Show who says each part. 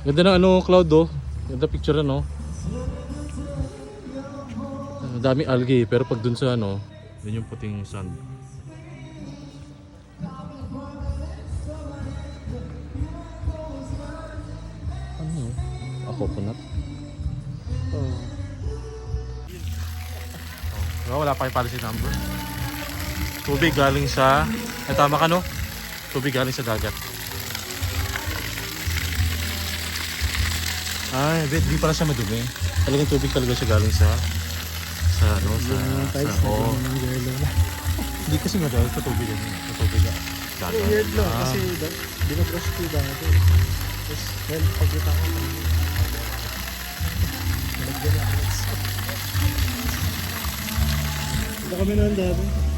Speaker 1: Ganda ng ano, cloud oh. Ganda picture ano. Daming algae pero pag dun sa ano, yun yung puting sand. Ano yun? Coconut?
Speaker 2: Oh.
Speaker 1: Wala pa yung policy number. Tubig galing sa... Ay, tama ka no? Tubig galing sa dagat. Ay, di pala siya madumi. Talagang tubig talaga siya galing sa ano, oh. Hindi kasi madami sa tubig yan. Sa tubig yan. Dagat.
Speaker 2: Weird lang kasi di ba brush ko lang ito. Tapos, well, pagkita ko nalagyan na. Ito kami noon dati.